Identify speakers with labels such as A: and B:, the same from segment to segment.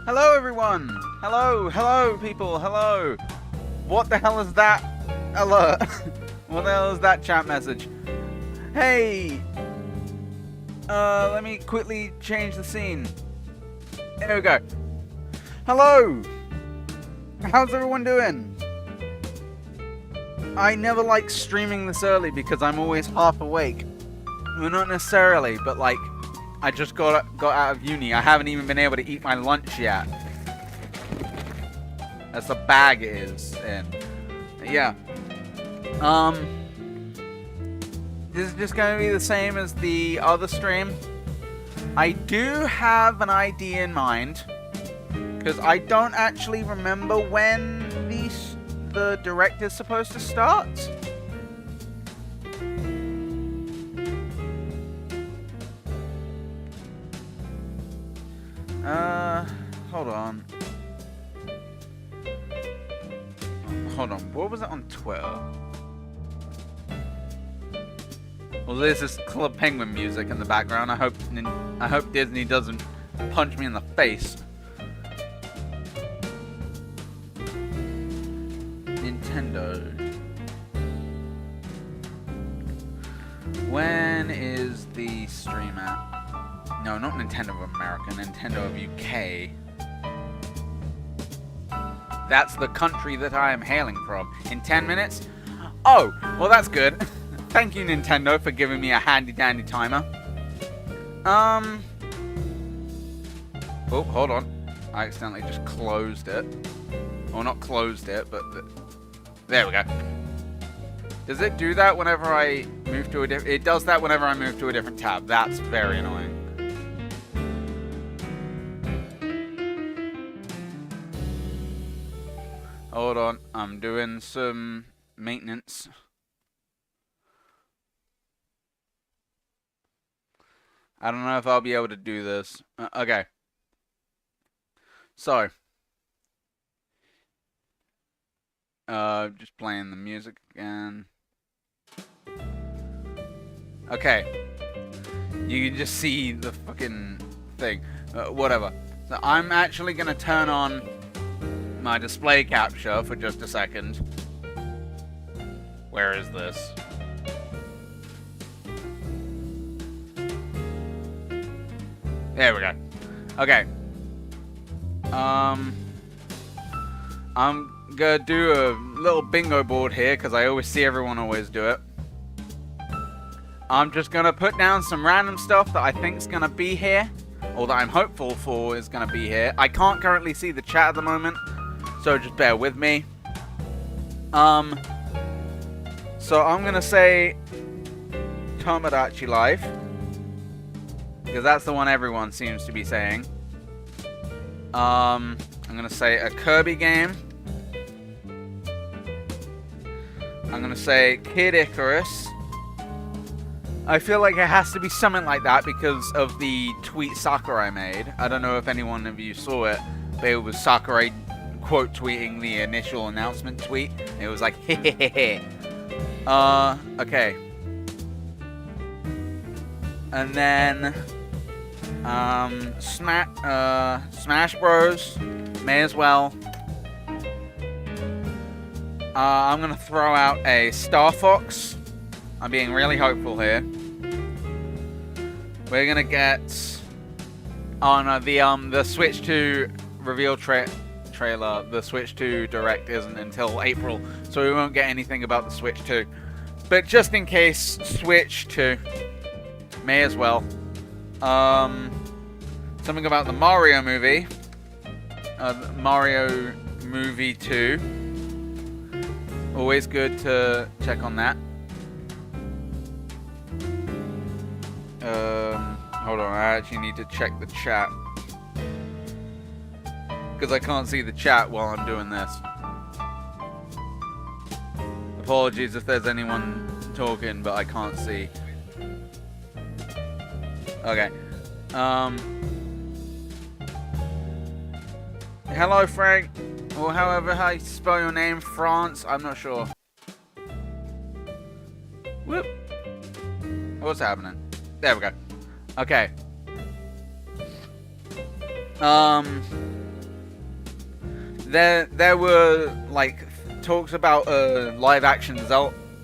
A: Hello, everyone! Hello, hello, people, hello! What the hell is that alert? What the hell is that chat message? Hey! Let me quickly change the scene. There we go. Hello! How's everyone doing? I never like streaming this early because I'm always half awake. Well, not necessarily, but like, I just got out of uni. I haven't even been able to eat my lunch yet. That's the bag it is in. Yeah. This is just going to be the same as the other stream. I do have an idea in mind, because I don't actually remember when the direct is supposed to start. Hold on. Hold on, what was it on Twitter? Well, there's this Club Penguin music in the background. I hope Disney doesn't punch me in the face. Nintendo. When is the stream at? No, not Nintendo of America, Nintendo of UK. That's the country that I am hailing from. In 10 minutes? Oh, well that's good. Thank you, Nintendo, for giving me a handy-dandy timer. Oh, hold on. I accidentally just closed it. Well, not closed it, but... There we go. Does it do that whenever I move to a different... It does that whenever I move to a different tab. That's very annoying. Hold on. I'm doing some maintenance. I don't know if I'll be able to do this. Okay. So. Just playing the music again. Okay. You can just see the fucking thing. Whatever. So I'm actually gonna turn on my display capture for just a second. Where is this? There we go. Okay. I'm gonna do a little bingo board here because I always see everyone always do it. I'm just gonna put down some random stuff that I think's gonna be here, or that I'm hopeful for is gonna be here. I can't currently see the chat at the moment, so just bear with me. So I'm gonna say Tomodachi Life, because that's the one everyone seems to be saying. I'm gonna say a Kirby game. I'm gonna say Kid Icarus. I feel like it has to be something like that because of the tweet Sakurai made. I don't know if anyone of you saw it, but it was Sakurai quote tweeting the initial announcement tweet. It was like, hehehe. Okay. And then, Smash Bros. May as well. I'm gonna throw out a Star Fox. I'm being really hopeful here. We're gonna get on the Switch 2 reveal trailer. The Switch 2 Direct isn't until April, so we won't get anything about the Switch 2. But just in case, Switch 2. May as well. Something about the Mario movie. Mario Movie 2. Always good to check on that. Hold on, I actually need to check the chat. Because I can't see the chat while I'm doing this. Apologies if there's anyone talking, but I can't see. Okay. Hello, Frank. Or however how you spell your name, France. I'm not sure. Whoop. What's happening? There we go. Okay. there were like talks about a live action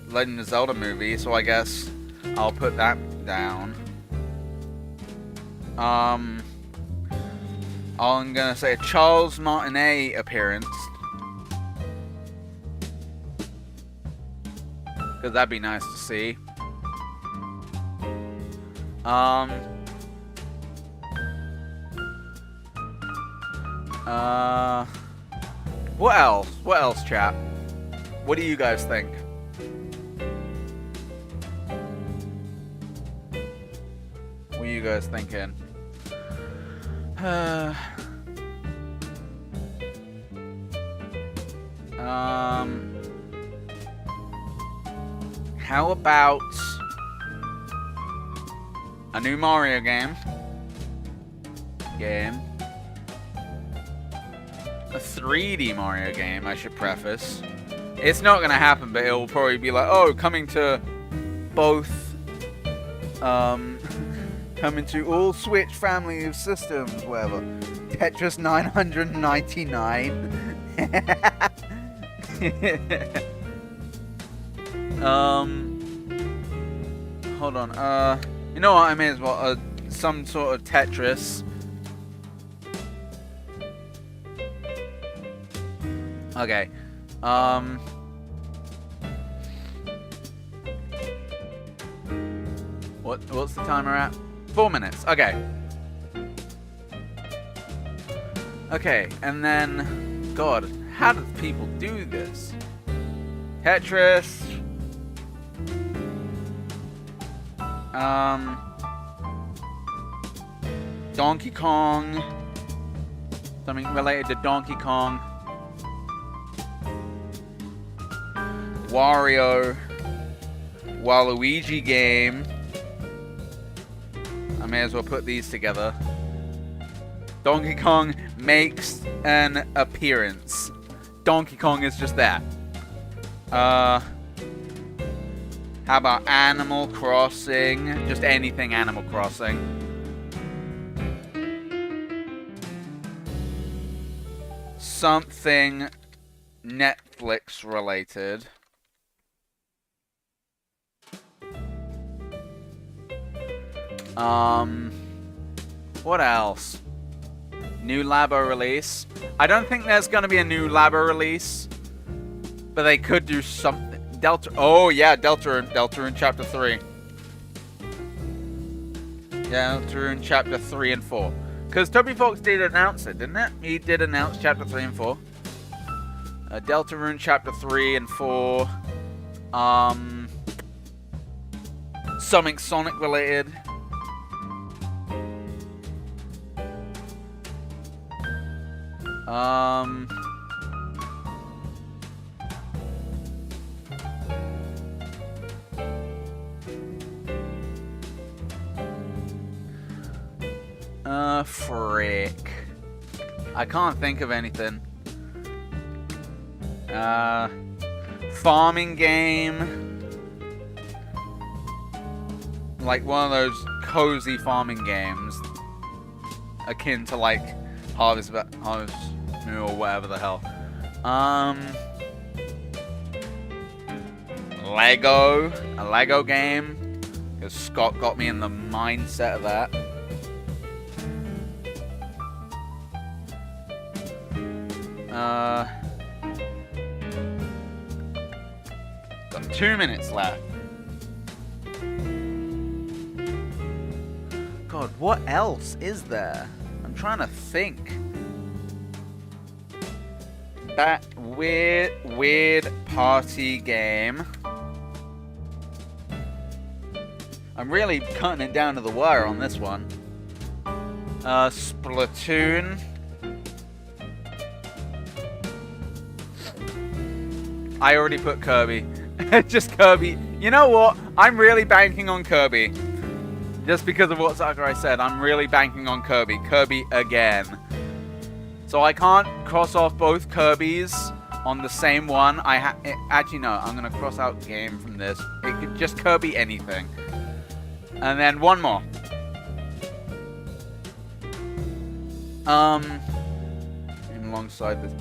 A: Legend of Zelda movie, so I guess I'll put that down. I'm gonna say a Charles Martinet appearance, because that'd be nice to see. What else? What else, chat? What do you guys think? What are you guys thinking? How about a new Mario game? A 3D Mario game, I should preface. It's not gonna happen, but it'll probably be like, oh, coming to both, coming to all Switch family of systems, whatever. Tetris 999. Hold on, you know what, I may as well, some sort of Tetris. Okay, what's the timer at? 4 minutes, okay. Okay, and then, God, how do people do this? Tetris. Donkey Kong. Something related to Donkey Kong. Wario. Waluigi game. I may as well put these together. Donkey Kong makes an appearance. Donkey Kong is just that. How about Animal Crossing? Just anything Animal Crossing. Something Netflix related. What else? New Labo release. I don't think there's gonna be a new Labo release, but they could do something. Delta. Oh yeah, Deltarune Chapter 3. Yeah, Deltarune Chapter 3 and 4. Because Toby Fox did announce it, didn't it? He did announce Chapter 3 and 4. Deltarune Chapter 3 and 4. Something Sonic related. Frick. I can't think of anything. Farming game. Like one of those cozy farming games. Akin to like Harvest Moon or whatever the hell. Lego. A Lego game. Because Scott got me in the mindset of that. Got 2 minutes left. God, what else is there? I'm trying to think. That weird party game. I'm really cutting it down to the wire on this one. Splatoon. I already put Kirby. Just Kirby. You know what? I'm really banking on Kirby. Just because of what Sakurai said, I'm really banking on Kirby. Kirby again. So I can't cross off both Kirbys on the same one. Actually, no. I'm going to cross out game from this. It could just Kirby anything. And then one more. alongside this.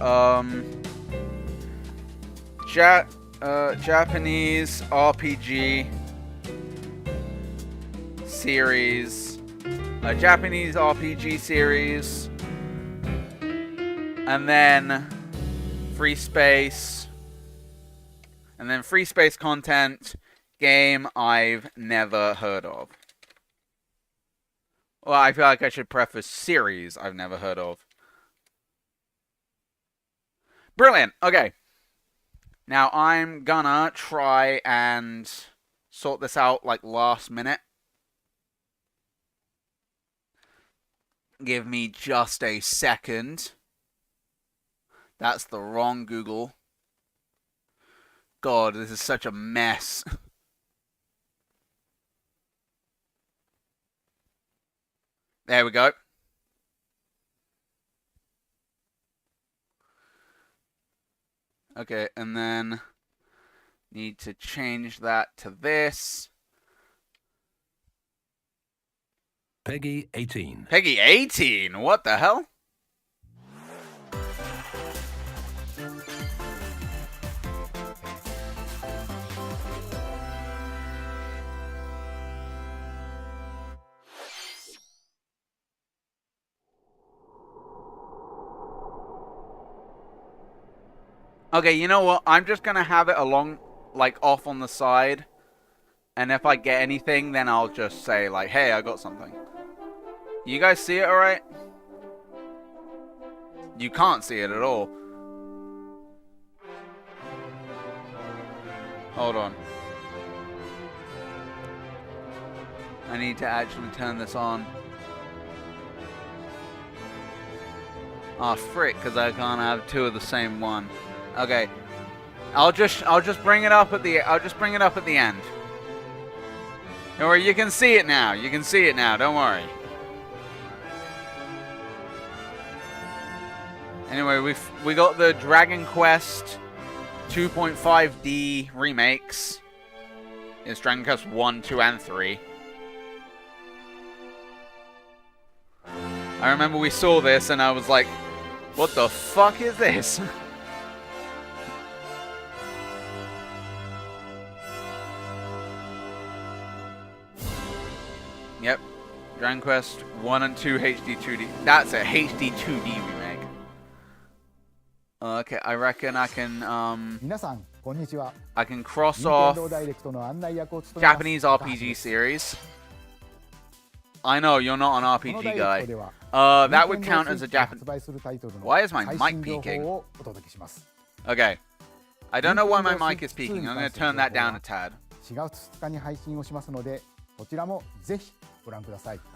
A: Japanese RPG series. A Japanese RPG series. And then free space. And then free space content. Game I've never heard of. Well, I feel like I should preface series I've never heard of. Brilliant. Okay. Now I'm gonna try and sort this out like last minute. Give me just a second. That's the wrong Google. God, this is such a mess. There we go. Okay, and then need to change that to this.
B: Peggy 18.
A: Peggy 18? What the hell? Okay, you know what? I'm just gonna have it along, like, off on the side. And if I get anything, then I'll just say, like, hey, I got something. You guys see it alright? You can't see it at all. Hold on. I need to actually turn this on. Oh, frick, because I can't have two of the same one. Okay, I'll just bring it up at the end. Don't worry, you can see it now. You can see it now. Don't worry. Anyway, we got the Dragon Quest 2.5D remakes. It's Dragon Quest 1, 2, and 3. I remember we saw this and I was like, what the fuck is this? Yep. Dragon Quest 1 and 2 HD 2D. That's a HD 2D remake. Okay, I reckon I can cross off Japanese RPG series. I know, you're not an RPG guy. That would count as a Japanese. Why is my mic peaking? Okay. I don't know why my mic is peaking. I'm going to turn that down a tad.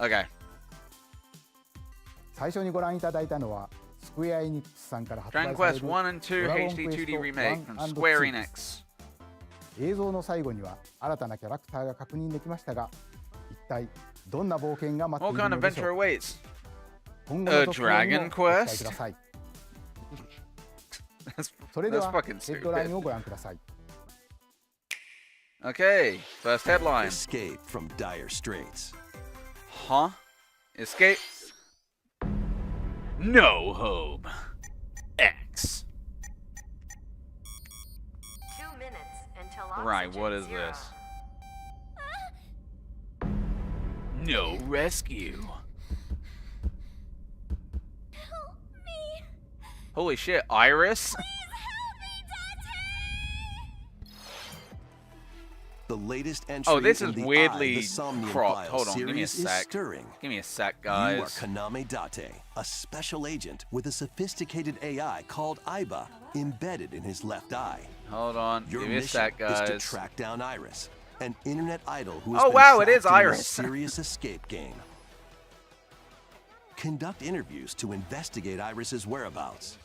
A: Okay. Dragon Quest 1 and 2 HD 2D remake from Square Enix. What kind of adventure awaits? A Dragon Quest? That's fucking stupid. Okay, first headline.
B: Escape from dire straits.
A: Huh? Escape? No hope. X.
C: 2 minutes until oxygen
A: Right, what is
C: 0.
A: this? No rescue.
C: Help me.
A: Holy shit, Iris?
B: The latest entry
A: Oh, this
B: in
A: is
B: the
A: weirdly
B: the Somnium
A: cropped.
B: Files
A: Hold on, give me a
B: series is
A: sec.
B: stirring.
A: Give me a sec,
B: You are
A: guys.
B: Kaname Date, a special agent with a sophisticated AI called Aiba embedded in his left eye.
A: Hold on,
B: Your
A: give me a
B: mission
A: sec,
B: is to
A: guys.
B: track down Iris, an internet idol who has
A: Oh,
B: been
A: wow, it
B: trapped
A: is
B: in
A: Iris.
B: a serious escape game. Conduct interviews to investigate Iris's whereabouts.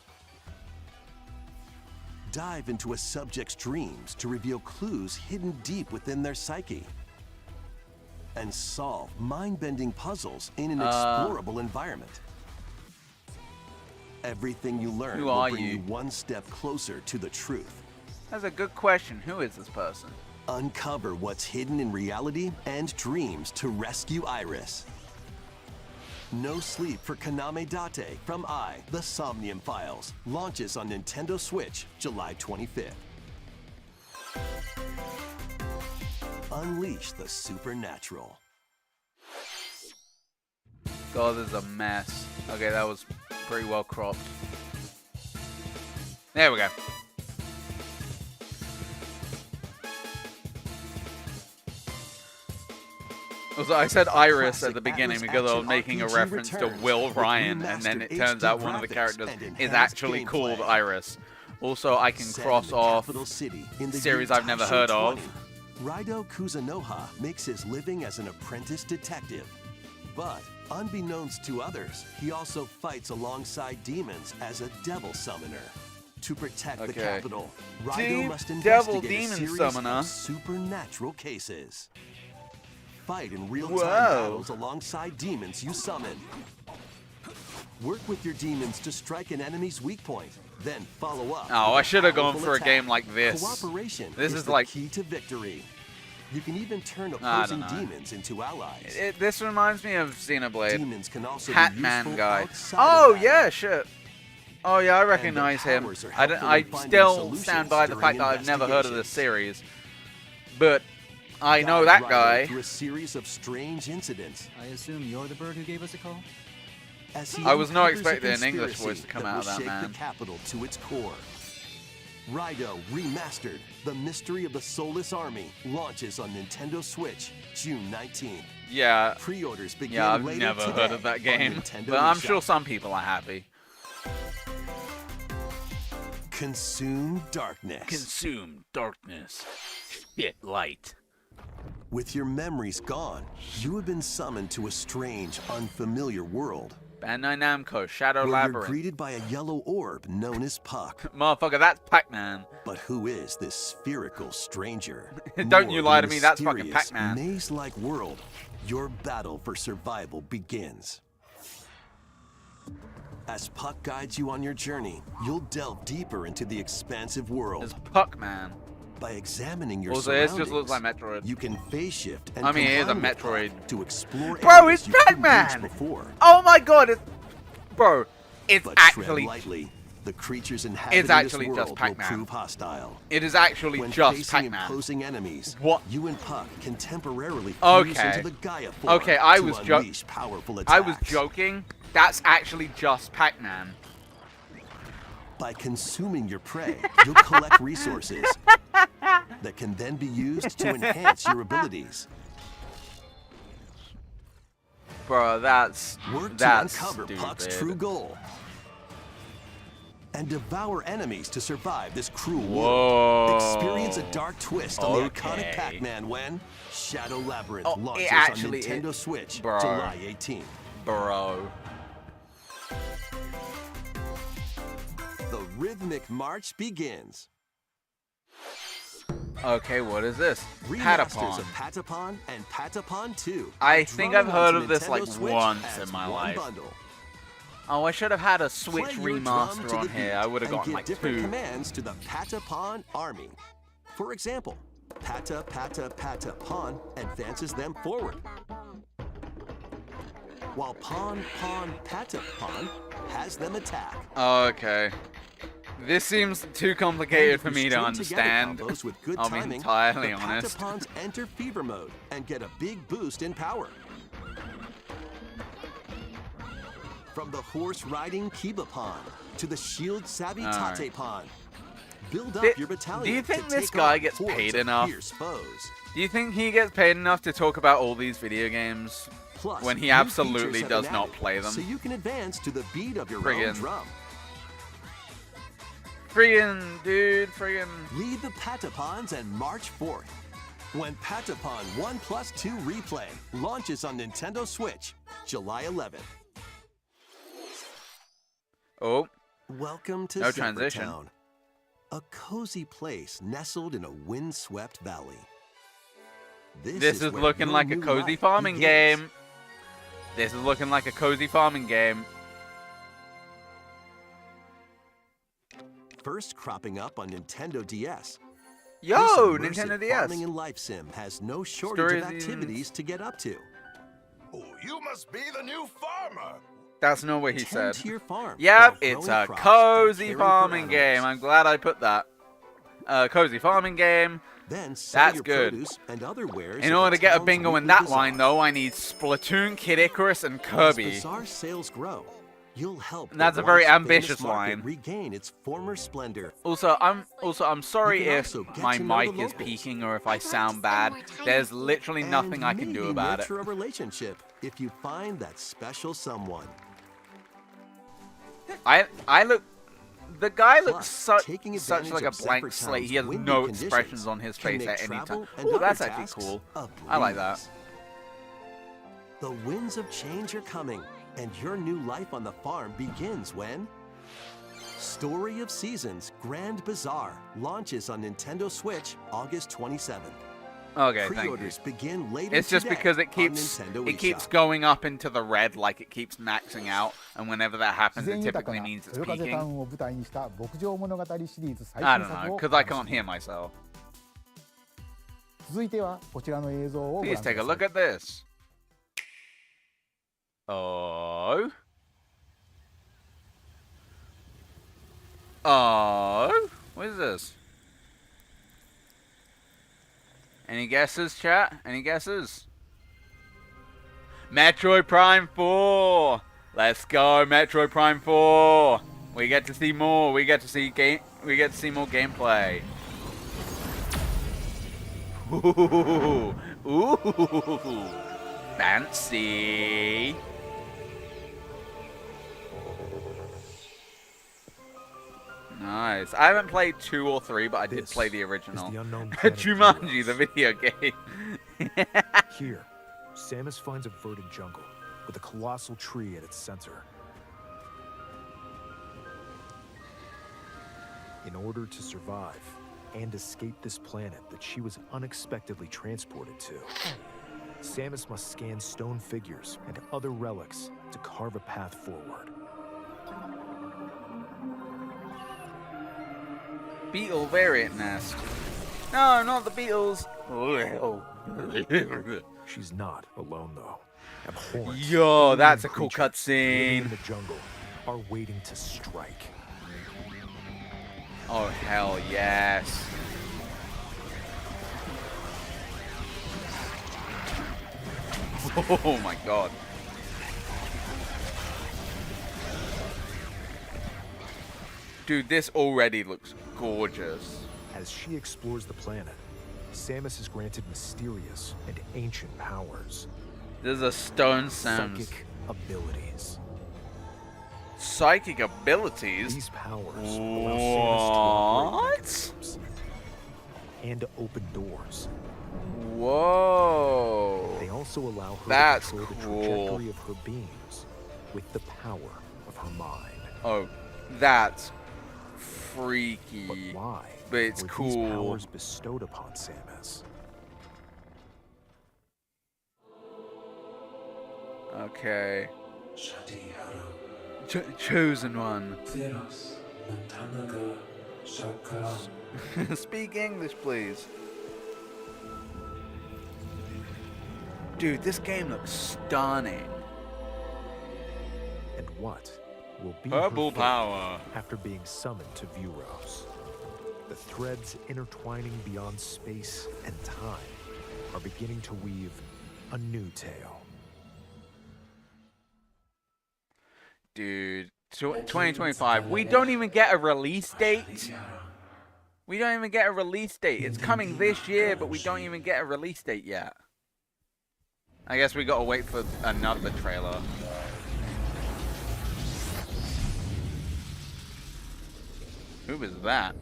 B: Dive into a subject's dreams to reveal clues hidden deep within their psyche. And solve mind-bending puzzles in an explorable environment. Everything you learn
A: Who
B: will
A: are
B: bring
A: you?
B: you one step closer to the truth.
A: That's a good question. Who is this person?
B: Uncover what's hidden in reality and dreams to rescue Iris. No Sleep for Kaname Date from The Somnium Files launches on Nintendo Switch July 25th. Unleash the supernatural.
A: God, this is a mess. Okay, that was pretty well cropped. There we go. Also, I said Iris at the beginning because I was making a reference to Will Ryan, and then it turns out one of the characters is actually called Iris. Also, I can cross off series I've never heard of.
B: Raido Kuzunoha makes his living as an apprentice detective. But, unbeknownst to others, he also fights alongside demons as a devil summoner. To protect the capital, Raido must investigate a series of supernatural cases. Fight in real-time battles alongside demons you summon. Work with your demons to strike an enemy's weak point, then follow up.
A: Oh, I should have gone for a game like this.
B: Cooperation
A: this is
B: the
A: like
B: key to victory. You can even turn opposing demons into allies.
A: This reminds me of Xenoblade.
B: Demons can also
A: Hatman
B: be
A: guy.
B: outside
A: Oh
B: of
A: yeah, shit. Oh yeah, I recognize him.
B: powers are
A: I
B: helpful in
A: still
B: finding
A: stand by the
B: solutions
A: fact that
B: during
A: I've never heard of this
B: investigations.
A: series, but I know
B: Guide
A: that
B: Raido
A: guy.
B: through a series of strange incidents.
D: I assume you're the bird who gave us a call?
B: As he
A: I was not
B: uncovers a
A: expecting an English
B: conspiracy
A: voice to come
B: that
A: out
B: will
A: of that
B: shake
A: man.
B: the capital to its core. Raido Remastered: The Mystery of the Soulless Army launches on Nintendo Switch June 19th.
A: Yeah,
B: Pre-orders begin
A: yeah, I've
B: later
A: never
B: today
A: heard of that
B: on
A: game,
B: Nintendo
A: but I'm
B: eShop.
A: sure some people are happy.
B: Consume darkness.
A: Consume darkness, spit light.
B: With your memories gone, you have been summoned to a strange, unfamiliar world.
A: Bandai Namco, Shadow
B: where you're
A: Labyrinth.
B: greeted by a yellow orb known as Puck.
A: Motherfucker, that's Pac-Man.
B: But who is this spherical stranger?
A: Don't you
B: More
A: lie
B: than
A: to me,
B: a
A: that's fucking
B: mysterious,
A: Pac-Man.
B: maze-like world. Your battle for survival begins. As Puck guides you on your journey, you'll delve deeper into the expansive world.
A: It's Puck-Man.
B: By examining your
A: Also, this
B: surroundings,
A: just looks like Metroid.
B: you can phase shift and
A: I mean, it is a
B: combine with Puck
A: Metroid.
B: to explore
A: Bro,
B: areas
A: it's
B: you couldn't reach
A: Pac-Man!
B: before.
A: Oh my god, bro, it's
B: But
A: actually,
B: tread lightly. The creatures inhabiting
A: actually
B: this
A: just
B: world
A: Pac-Man.
B: will prove hostile.
A: it is actually
B: When
A: just
B: facing
A: Pac-Man.
B: opposing enemies,
A: What?
B: you and Puck can temporarily fuse
A: Okay.
B: into the Gaia form
A: Okay, I
B: to
A: was
B: unleash powerful attacks.
A: I was joking. That's actually just Pac-Man.
B: By consuming your prey, you'll collect resources that can then be used to enhance your abilities.
A: Bro, that's
B: Work to
A: that's
B: uncover
A: stupid.
B: Puck's true goal. And devour enemies to survive this cruel
A: Whoa.
B: world. Experience a dark twist on the
A: Okay.
B: iconic Pac-Man when Shadow Labyrinth
A: Oh, it
B: launches
A: actually-
B: on Nintendo Switch
A: Bro.
B: July 18th.
A: Bro.
B: The rhythmic march begins.
A: Okay, what is this?
B: Remasters
A: Patapon.
B: of Patapon and Patapon 2.
A: I think
B: drawn
A: I've heard
B: onto
A: of this,
B: Nintendo
A: like,
B: Switch
A: once
B: as
A: in my
B: one
A: life.
B: bundle.
A: Oh, I should have had a Switch
B: Play your drum to
A: remaster
B: the
A: on
B: beat
A: here. I would have
B: and
A: gotten
B: give
A: like
B: different
A: 2.
B: commands to the Patapon army. For example, Pata Pata Patapon advances them forward, while Pon Pon Patapon has them attack.
A: Okay. This seems too complicated for
B: If
A: me
B: you
A: to
B: string together
A: understand.
B: combos with good
A: I'll be
B: timing,
A: entirely
B: the
A: honest.
B: Patapons enter fever mode and get a big boost in power. From the horse-riding Kibapon to the shield-savvy
A: Alright.
B: Tatepon, build up
A: Di-
B: your battalion.
A: do you think
B: to
A: this
B: take
A: guy
B: on
A: gets
B: hordes
A: paid
B: of
A: enough?
B: fierce foes.
A: Do you think he gets paid enough to talk about all these video games
B: Plus,
A: when he
B: new
A: absolutely
B: features have
A: does
B: been
A: not
B: added,
A: play them?
B: So you can advance to the beat of your own
A: Friggin'.
B: drum.
A: Friggin', dude, friggin'.
B: Lead the Patapons and march forth. When Patapon 1+2 Replay launches on Nintendo Switch, July 11th.
A: Oh,
B: Welcome to
A: No transition.
B: Zephyr Town, a cozy place nestled in a windswept valley.
A: this is
B: where
A: looking
B: your
A: like a
B: new
A: cozy
B: life
A: farming
B: begins.
A: game. This is looking like a cozy farming game.
B: First cropping up on Nintendo DS.
A: Yo,
B: this immersive
A: Nintendo DS.
B: Farming and life sim has no shortage
A: Stories
B: of
A: and-
B: activities to get up to.
E: Oh, you must be the new farmer.
A: That's not what he
B: Tend
A: said.
B: to your farm
A: Yep,
B: while
A: it's
B: growing
A: a
B: crops
A: cozy
B: and caring for
A: farming game.
B: animals.
A: I'm glad I put that. Cozy farming game.
B: Then sell
A: That's
B: your
A: good.
B: produce and other wares
A: In
B: at
A: order
B: the
A: to get a
B: town's
A: bingo in
B: weekly
A: that
B: bazaar.
A: line, though, I need Splatoon, Kid Icarus, and
B: As
A: Kirby.
B: bazaar sales grow, you'll help
A: That's
B: the
A: a very
B: once famous
A: ambitious
B: market
A: line.
B: regain its former splendor.
A: Also, I'm sorry
B: You can
A: if
B: also get
A: my
B: to know the
A: mic is
B: locals.
A: peaking or if I
C: I'd like to
A: sound
C: spend
A: bad.
C: more time
A: There's
C: with you.
A: literally nothing
B: And
A: I can do
B: maybe
A: about it.
B: nurture a relationship if you find that special someone.
A: I look. The guy looks
B: Plus,
A: such
B: taking
A: like
B: advantage
A: a
B: of
A: blank
B: Zephyr
A: slate.
B: Town's
A: He has
B: windy
A: no
B: conditions
A: expressions on his
B: can
A: face
B: make
A: at any time.
B: travel and
A: Ooh,
B: other
A: that's actually
B: tasks
A: cool.
B: a
A: I like that.
B: breeze. The winds of change are coming, and your new life on the farm begins when Story of Seasons Grand Bazaar launches on Nintendo Switch August 27th.
A: Okay, thank you.
B: Pre-orders begin later
A: It's just
B: today
A: because it
B: on
A: keeps
B: Nintendo
A: it keeps
B: eShop.
A: going up into the red, like it keeps maxing out, and whenever that
F: 自
A: happens,
F: 然
A: it
F: 豊か
A: typically
F: な
A: means it's
F: 豊風タウ
A: peaking.
F: ンを舞台にした牧場物語シリーズ最
A: I
F: 新
A: don't
F: 作
A: know,
F: を
A: because I
F: お楽
A: can't
F: しみ
A: hear myself.
F: 続いてはこちらの映像をご覧
A: Please
F: くだ
A: take a
F: さ
A: look
F: い
A: at this. Oh. Oh. What is this? Any guesses, chat? Any guesses? Metroid Prime 4. Let's go, Metroid Prime 4. We get to see more. We get to see more gameplay. Ooh. Ooh. Fancy. Nice. I haven't played 2 or 3, but I did
G: This
A: play the
G: is
A: original.
G: the unknown planet
A: Jumanji,
G: Euros.
A: the video game.
G: Here, Samus finds a verdant jungle with a colossal tree at its center. In order to survive and escape this planet that she was unexpectedly transported to, Samus must scan stone figures and other relics to carve a path forward.
A: Beetle variant nest. No, not the Beatles.
G: She's not alone though. Abhorrent,
A: Yo,
G: alien
A: that's a cool
G: creatures living in
A: cutscene.
G: the jungle are waiting to strike.
A: Oh, hell yes. Oh my god. Dude, this already looks gorgeous.
G: As she explores the planet, Samus is granted mysterious and ancient powers.
A: There's a stone Sans.
G: Psychic abilities.
A: Psychic abilities?
G: These powers allow Samus to operate
A: What?
G: mechanisms and open doors.
A: Whoa.
G: They also allow her
A: That's
G: to control the
A: cool.
G: trajectory of her beams with the power of her mind.
A: Oh, that's
G: But
A: freaky.
G: why
A: But it's
G: were
A: cool.
G: these powers bestowed upon Samus?
A: Okay. Chosen one. Speak English, please. Dude, this game looks stunning.
G: And what will be her
A: Purple
G: fate
A: power.
G: after being summoned to Vuros? The threads intertwining beyond space and time are beginning to weave a new tale.
A: Dude, 2025. We don't even get a release date. We don't even get a release date. It's coming this year, but we don't even get a release date yet. I guess we gotta wait for another trailer. Who was that?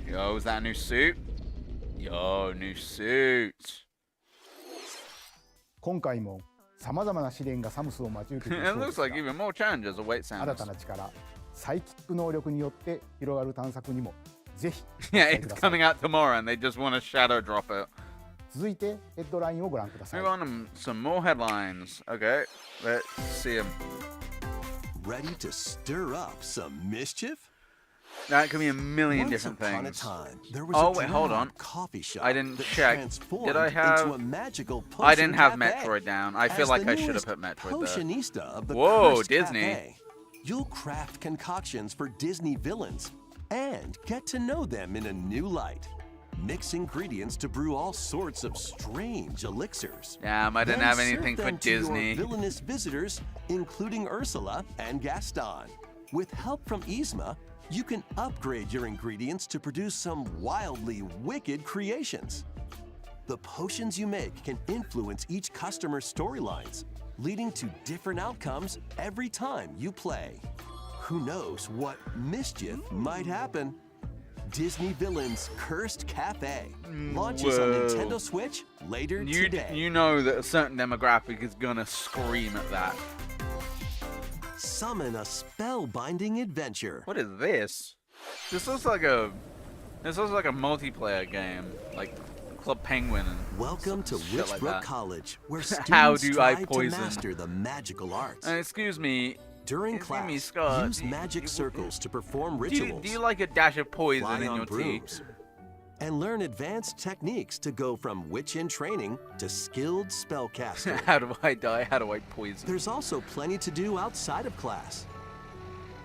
A: Yo, is that a new suit? Yo, new suit.
F: 今回もさまざまな試練がサムスを待ち受けてい
A: It
F: そうで
A: looks
F: すが
A: like even more challenges await
F: 新た
A: Samus.
F: な力サイキック能力によって広がる探索にもぜひ
A: Yeah, it's coming out tomorrow and they just want to shadow drop it.
F: 続いてヘッドラインをご覧ください
A: Move on to some more headlines. Okay, let's see them.
B: Ready to stir up some mischief?
A: That could be a million
B: Once
A: different
B: upon
A: things.
B: a time, there was
A: Oh,
B: a
A: wait, hold
B: drop
A: on.
B: coffee shop
A: I didn't
B: that
A: check.
B: transformed
A: Did I have-
B: into a magical
A: I didn't have
B: potion cafe.
A: Metroid down. I feel
B: As
A: like
B: the
A: I should have
B: newest
A: put Metroid there.
B: Potionista of the
A: Whoa,
B: Cursed
A: Disney.
B: Cafe, you'll craft concoctions for Disney villains and get to know them in a new light. Mix ingredients to brew all sorts of strange elixirs.
A: Damn, I didn't
B: Then
A: have
B: serve
A: anything for
B: them to your
A: Disney.
B: villainous visitors, including Ursula and Gaston. With help from Yzma, you can upgrade your ingredients to produce some wildly wicked creations. The potions you make can influence each customer's storylines, leading to different outcomes every time you play. Who knows what mischief might happen? Disney Villains Cursed Cafe launches on
A: Whoa.
B: Nintendo Switch later today.
A: You know that a certain demographic is gonna scream at that.
B: Summon a spellbinding adventure.
A: What is this? This looks like a multiplayer game, like Club Penguin and
B: Welcome to
A: shit like
B: Witchbrook
A: that.
B: College, where
A: How
B: students
A: do I
B: strive to
A: poison?
B: master the magical arts.
A: Excuse me.
B: During
A: excuse me,
B: class,
A: Scott,
B: use
A: do you-
B: magic circles to perform
A: Do
B: rituals.
A: you like a dash of poison
B: fly
A: in
B: on
A: your tea?
B: brooms, and learn advanced techniques to go from witch in training to skilled spellcaster.
A: How do I die? How do I poison?
B: There's also plenty to do outside of class.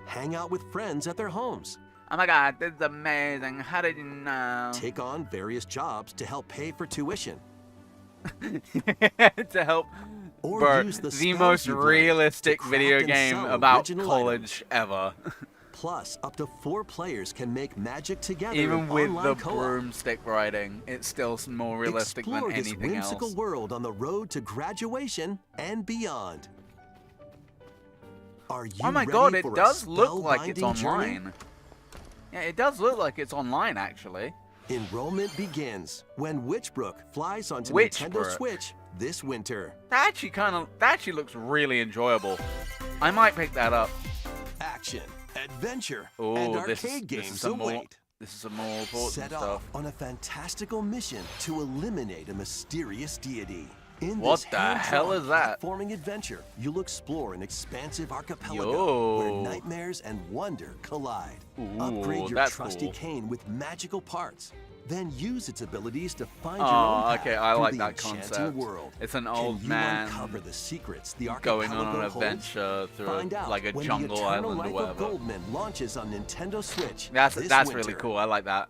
B: Hang out with friends at their homes.
A: Oh my god, this is amazing. How did you know?
B: Take on various jobs to help pay for tuition.
A: To help
B: Or
A: Bro,
B: use the
A: the
B: spells
A: most
B: you've learned
A: realistic
B: to
A: video
B: craft and
A: game
B: sell
A: about
B: original
A: college ever.
B: Plus, up to 4 players can make magic together
A: Even
B: in
A: with
B: online
A: the
B: co-op.
A: broomstick riding, it's still more realistic
B: Explore
A: than
B: this
A: anything
B: whimsical
A: else.
B: world on the road to graduation and beyond. Are you
A: Oh my
B: ready
A: god, it
B: for a
A: does look like it's
B: spellbinding journey?
A: online. Yeah, it does look like it's online actually.
B: Enrollment begins when Witchbrook flies onto Nintendo
A: Witchbrook.
B: Switch this winter.
A: That actually looks really enjoyable. I might pick that up.
B: Action, adventure,
A: Oh,
B: and
A: this
B: arcade
A: is
B: games
A: some more.
B: await.
A: This is some more important
B: Set
A: stuff.
B: off on a fantastical mission to eliminate a mysterious deity. In
A: What
B: this
A: the hell
B: hand-drawn
A: is that?
B: platforming adventure, you'll explore an expansive archipelago
A: Yo.
B: where nightmares and wonder collide.
A: Ooh,
B: Upgrade your
A: that's
B: trusty
A: cool.
B: cane with magical parts. Then use its abilities to find your
A: Oh,
B: own path
A: okay, I
B: through
A: like
B: the
A: that
B: enchanting
A: concept.
B: world.
A: It's an
B: Can
A: old
B: you
A: man
B: uncover the secrets the
A: going on an
B: archipelago holds?
A: adventure through
B: Find out
A: like a
B: when
A: jungle
B: the Eternal
A: island or
B: Life
A: whatever.
B: of Goldman launches on Nintendo Switch.
A: That's
B: this
A: really
B: winter.
A: cool. I like that.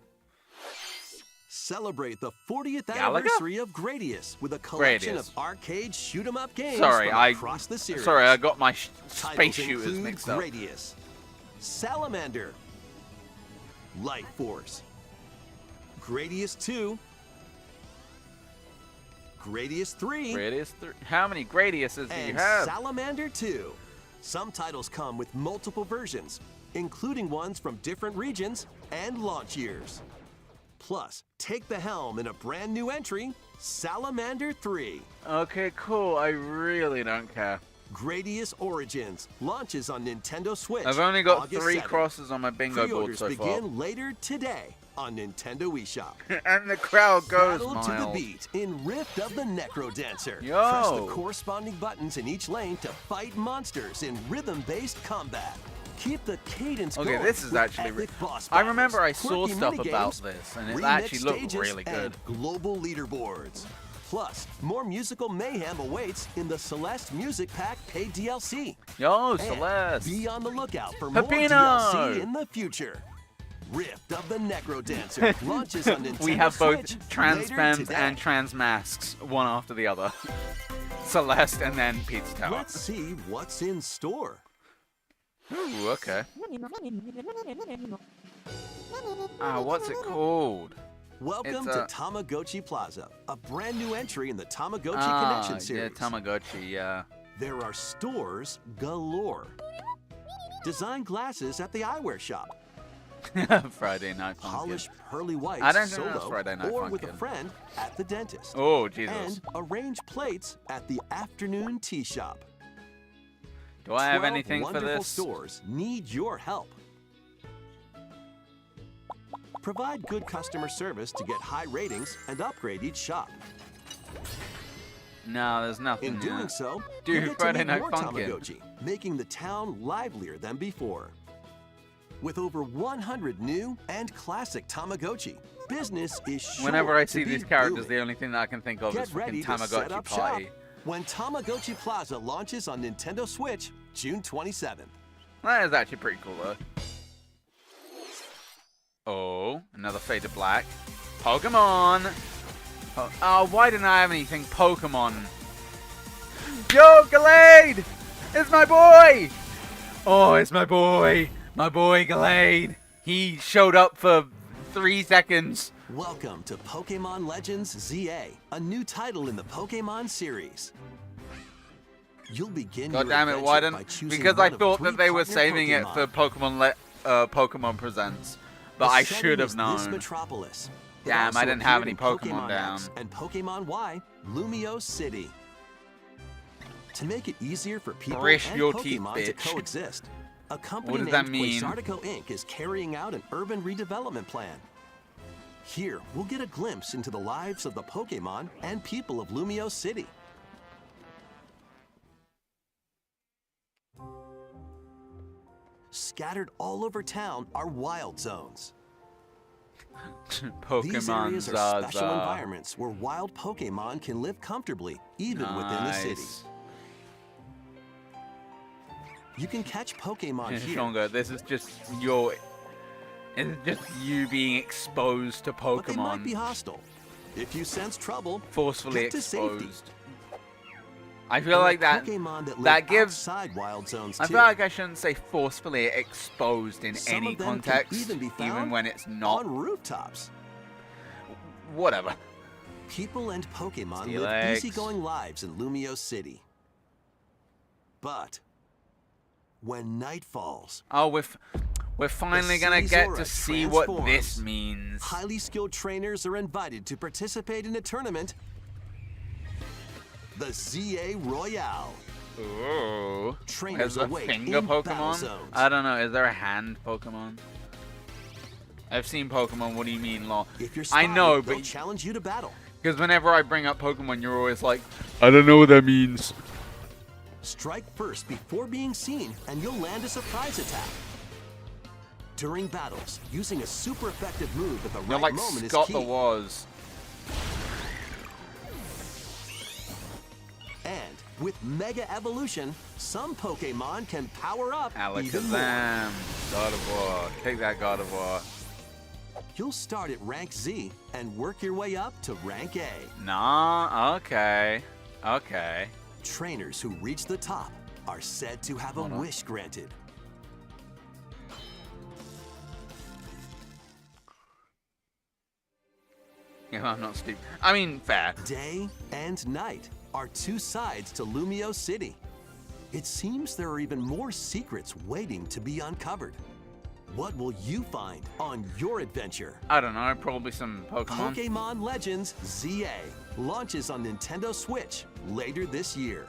B: Celebrate the 40th
A: Galaga?
B: anniversary of Gradius with a collection
A: Gradius.
B: of arcade shoot-'em-up games
A: Sorry,
B: from
A: I
B: across the series.
A: sorry, I got my
B: Titles
A: space shooters
B: include
A: mixed up.
B: Gradius, Salamander, Light Force, Gradius 2, Gradius 3,
A: Gradius 3. How many Gradiuses do you
B: and
A: have?
B: Salamander 2. Some titles come with multiple versions, including ones from different regions and launch years. Plus, take the helm in a brand new entry, Salamander 3.
A: Okay, cool. I really don't care.
B: Gradius Origins launches on Nintendo Switch.
A: I've only got
B: August
A: 3
B: 7th.
A: crosses on my bingo board
B: Pre-orders
A: so
B: begin
A: far.
B: later today on Nintendo eShop.
A: And the crowd goes
B: Battle to the
A: mild.
B: beat in Rift of the Necro Dancer.
A: Yo.
B: Press the corresponding buttons in each lane to fight monsters in rhythm-based combat. Keep the cadence
A: Okay,
B: going.
A: this is
B: with
A: actually
B: epic boss
A: I remember I
B: battles,
A: saw
B: quirky
A: stuff
B: minigames,
A: about this, and it
B: remixed
A: actually looked
B: stages,
A: really good.
B: and global leaderboards. Plus, more musical mayhem awaits in the Celeste Music Pack paid DLC.
A: Yo,
B: And
A: Celeste.
B: be on the lookout for more
A: Peppino!
B: DLC in the future. Rift of the Necro Dancer launches on Nintendo
A: We have both
B: Switch
A: trans
B: later
A: fans
B: today.
A: and trans masks, one after the other. Celeste and then Pizza Tower.
B: Let's see what's in store.
A: Ooh, okay. What's it called?
B: Welcome
A: It's
B: to
A: a-
B: Tamagotchi Plaza, a brand new entry in the Tamagotchi
A: Ah,
B: Connection
A: yeah,
B: series.
A: Tamagotchi, yeah.
B: There are stores galore. Design glasses at the eyewear shop.
A: Friday Night Funkin'.
B: Polish pearly whites
A: I don't think
B: solo
A: that's Friday Night
B: or with a
A: Funkin'.
B: friend at the dentist.
A: Oh, Jesus.
B: And arrange plates at the afternoon tea shop.
A: Do I have
B: 12
A: anything for
B: wonderful
A: this?
B: stores need your help. Provide good customer service to get high ratings and upgrade each shop.
A: No, there's nothing
B: In doing
A: yet.
B: so,
A: Dude,
B: you get
A: Friday
B: to meet
A: Night
B: more
A: Funkin'.
B: Tamagotchi, making the town livelier than before. with over 100 new and classic Tamagotchi. Business is sure
A: Whenever I
B: to
A: see
B: be
A: these characters,
B: booming.
A: the only thing that I can think of
B: Get
A: is fucking
B: ready to set
A: Tamagotchi
B: up
A: Party.
B: shop when Tamagotchi Plaza launches on Nintendo Switch June 27th.
A: That is actually pretty cool, though. Oh, another Fade to Black. Pokemon! Oh, why didn't I have anything Pokemon? Yo, Gallade! It's my boy! Oh, it's my boy! My boy, Gallade! He showed up for 3 seconds.
B: Welcome to Pokemon Legends ZA, a new title in the Pokemon series. You'll begin
A: God
B: your
A: damn it, why
B: adventure by
A: didn't...
B: choosing
A: Because
B: one
A: I
B: of
A: thought
B: 3
A: that they were
B: partner
A: saving it for Pokemon Presents. But
B: The
A: I
B: setting
A: should have
B: is This
A: known.
B: metropolis. It
A: Damn,
B: also
A: I didn't have
B: appeared
A: any
B: in
A: Pokemon down.
B: X and Pokemon Y, Lumio City. To make it easier for people
A: Grish
B: and
A: your teeth,
B: Pokemon to
A: bitch.
B: coexist, a company
A: What does that
B: named
A: mean?
B: Quasartico Inc. is carrying out an urban redevelopment plan. Here, we'll get a glimpse into the lives of the Pokemon and people of Lumio City. Scattered all over town are wild zones. These
A: Pokemon
B: areas are special
A: Zaza.
B: environments where wild Pokemon can live comfortably, even within the city.
A: Nice.
B: You can catch Pokemon here.
A: Shonga, this is just your... It's just you being exposed to
B: But they might be
A: Pokemon.
B: hostile. If you sense trouble,
A: Forcefully
B: get to safety.
A: exposed. I
B: There
A: feel
B: are
A: like that...
B: Pokemon that live
A: that gives-
B: outside wild zones
A: I
B: too.
A: feel like I shouldn't say forcefully exposed in
B: Some
A: any
B: of them can
A: context,
B: even be found
A: when it's not.
B: on rooftops.
A: Whatever.
B: People and Pokemon live
A: Steelix.
B: easygoing lives in Lumio City. But when night falls,
A: Oh, we're finally gonna
B: city's
A: get
B: aura
A: to see what this
B: transforms.
A: means.
B: highly skilled trainers are invited to participate in a tournament, the ZA Royale.
A: Ooh.
B: Trainers
A: Is a
B: await
A: finger
B: in battle
A: Pokemon?
B: zones.
A: I don't know. Is there a hand Pokemon? I've seen Pokemon. What do you mean, lol?
B: If you're
A: I
B: spotted,
A: know,
B: they'll
A: but
B: challenge you to battle.
A: because whenever I bring up Pokemon, you're always like, I don't know what that means.
B: Strike first before being seen, and you'll land a surprise attack. During battles, using a super effective move at the
A: You're
B: right
A: like
B: moment
A: Scott
B: is
A: the
B: key.
A: Was.
B: And with Mega Evolution, some Pokemon can power up even more.
A: Alakazam. God of War. Take that, God of War.
B: You'll start at rank Z and work your way up to rank A.
A: Nah. Okay. Okay.
B: Trainers who reach the top are said to have a
A: Hold on.
B: wish granted.
A: Yeah, I'm not stupid. I mean, fair.
B: Day and night are 2 sides to Lumio City. It seems there are even more secrets waiting to be uncovered. What will you find on your adventure?
A: I don't know. Probably some Pokemon.
B: Pokemon Legends ZA launches on Nintendo Switch later this year.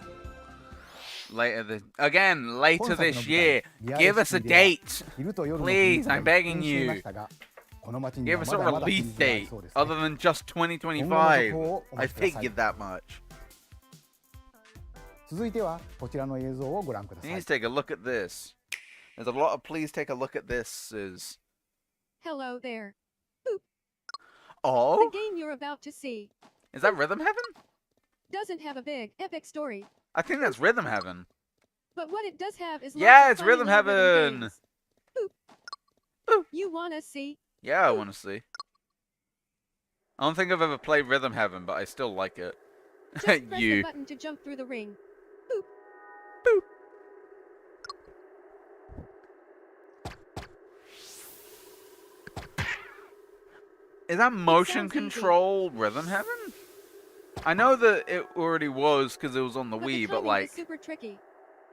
A: Later this
F: Give
A: year. Give us a date. Please, I'm begging you. Give us a release date other than just 2025. I figured that much.
F: 続いてはこちらの映像をご覧ください
A: Please take a look at this. There's a lot of please take a look at this is.
H: Hello there.
A: Oh?
H: The game you're about to see
A: Is that Rhythm Heaven?
H: doesn't have a big, epic story,
A: I think that's Rhythm Heaven.
H: but what it does have is
A: Yeah,
H: lots of
A: it's
H: funny
A: Rhythm
H: little rhythm
A: Heaven.
H: games. You wanna see?
A: Yeah, I want to see. I don't think I've ever played Rhythm Heaven, but I still like it.
H: Just press the
A: You.
H: button to jump through the ring.
A: Is that motion
H: sounds easy.
A: control Rhythm Heaven? I know that it already was because it was on the
H: But
A: Wii,
H: the
A: but
H: timing
A: like,
H: is super tricky.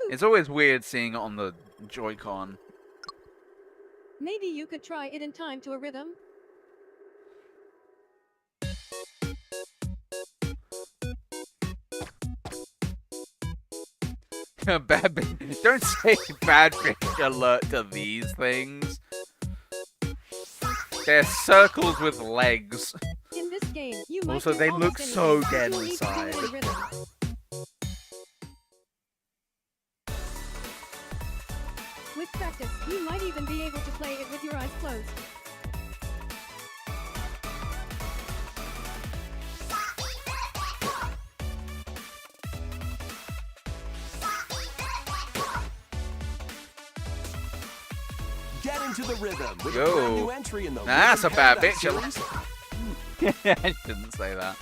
A: it's always weird seeing it on the Joy-Con.
H: Maybe you could try it in time to a rhythm.
A: Bad bitch. Don't say bad bitch alert to these things. They're circles with legs.
H: In this game, you might
A: Also,
H: get
A: they
H: almost
A: look
H: anything,
A: so
H: but
A: dead
H: you'll need to do
A: inside.
H: a rhythm. With practice, practice, you might even be able to play it with your eyes closed.
B: Get into the rhythm with
A: Yo.
B: a brand new entry in the
A: That's
B: Rhythm
A: a bad
B: Paradise
A: picture.
B: series.
A: I shouldn't say that.